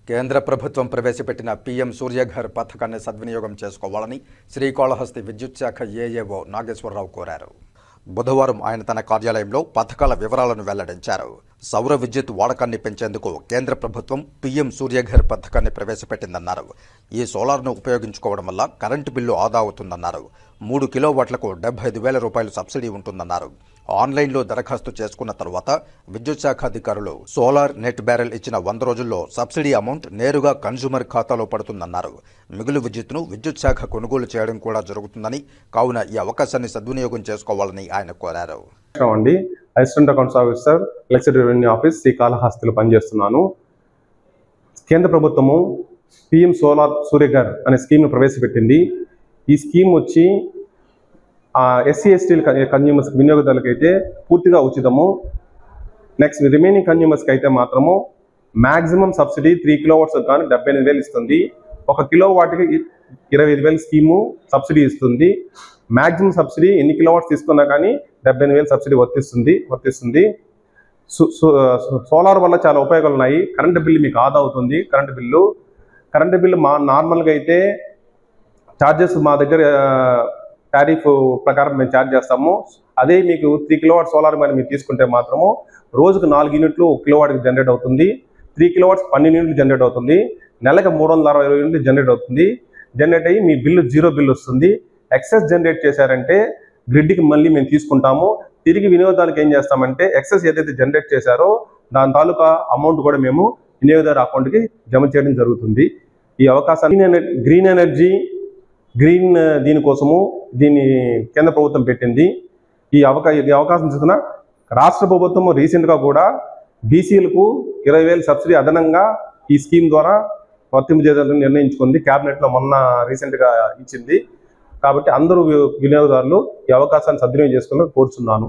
కేంద్ర ప్రభుత్వం ప్రవేశపెట్టిన పీఎం సూర్యఘర్ పథకాన్ని సద్వినియోగం చేసుకోవాలని శ్రీకాళహస్తి విద్యుత్ శాఖ ఏఏఓ నాగేశ్వరరావు కోరారు. బుధవారం ఆయన తన కార్యాలయంలో పథకాల వివరాలను వెల్లడించారు. సౌర విద్యుత్ వాడకాన్ని పెంచేందుకు కేంద్ర ప్రభుత్వం పీఎం సూర్యఘర్ పథకాన్ని ప్రవేశపెట్టిందన్నారు. ఈ సోలార్ను ఉపయోగించుకోవడం వల్ల కరెంటు బిల్లు ఆదా అవుతుందన్నారు. 3 కిలోవాట్లకు 75,000 రూపాయలు సబ్సిడీ ఉంటుందన్నారు. ఆన్లైన్లో దరఖాస్తు చేసుకున్న తర్వాత విద్యుత్ శాఖ అధికారులు సోలార్ నెట్ బ్యారెల్ ఇచ్చిన 100 రోజుల్లో సబ్సిడీ అమౌంట్ నేరుగా కన్జ్యూమర్ ఖాతాలో పడుతుందన్నారు. మిగులు విద్యుత్ను విద్యుత్ శాఖ కొనుగోలు చేయడం కూడా జరుగుతుందని, కావున ఈ అవకాశాన్ని సద్వినియోగం చేసుకోవాలని ఆయన కోరారు. Assistant accounts officer, electricity revenue office, శ్రీకాళహస్తిలో పనిచేస్తున్నాను. కేంద్ర ప్రభుత్వము పీఎం సోలార్ సూర్యఘర్ అనే స్కీమ్ను ప్రవేశపెట్టింది. ఈ స్కీమ్ వచ్చి ఎస్సీ ఎస్టీల కన్జ్యూమర్స్ వినియోగదారులకు అయితే పూర్తిగా ఉచితము. నెక్స్ట్ రిమైనింగ్ కన్జ్యూమర్స్కి అయితే మాత్రము మ్యాక్సిమం సబ్సిడీ 3 కిలోవాట్స్ కానీ 78,000 ఇస్తుంది. 1 కిలోవాట్కి 25,000 స్కీము సబ్సిడీ ఇస్తుంది. మ్యాక్సిమం సబ్సిడీ ఎన్ని కిలోవాట్స్ తీసుకున్నా కానీ 78,000 సబ్సిడీ వర్తిస్తుంది. సోలార్ వల్ల చాలా ఉపయోగాలు ఉన్నాయి. కరెంటు బిల్లు మీకు ఆదా అవుతుంది. కరెంటు బిల్లు నార్మల్గా అయితే ఛార్జెస్ మా దగ్గర టారిఫ్ ప్రకారం మేము ఛార్జ్ చేస్తాము. అదే మీకు 3 కిలోవాట్ సోలార్ మీద మీరు తీసుకుంటే మాత్రము రోజుకు 4 యూనిట్లు 1 కిలోవాట్కి జనరేట్ అవుతుంది. 3 కిలోవాట్స్ 12 యూనిట్లు జనరేట్ అవుతుంది. నెలకు 360 యూనిట్లు జనరేట్ అవుతుంది. జనరేట్ అయ్యి మీ బిల్లు 0 బిల్లు వస్తుంది. ఎక్సెస్ జనరేట్ చేశారంటే గ్రిడ్కి మళ్ళీ మేము తీసుకుంటాము. తిరిగి వినియోగదారులకు ఏం చేస్తామంటే ఎక్సెస్ ఏదైతే జనరేట్ చేశారో దాని తాలూకా అమౌంట్ కూడా మేము వినియోగదారు అకౌంట్కి జమ చేయడం జరుగుతుంది. ఈ అవకాశాన్ని గ్రీన్ దీనికోసము దీన్ని కేంద్ర ప్రభుత్వం పెట్టింది. ఈ అవకాశం తీసుకున్న రాష్ట్ర ప్రభుత్వం రీసెంట్గా కూడా బీసీలకు 20,000 సబ్సిడీ అదనంగా ఈ స్కీమ్ ద్వారా వర్తింపజేయాలని నిర్ణయించుకుంది. క్యాబినెట్లో మొన్న రీసెంట్గా ఇచ్చింది. కాబట్టి అందరూ వినియోగదారులు ఈ అవకాశాన్ని సద్వినియోగం చేసుకోవాలని కోరుచున్నాను.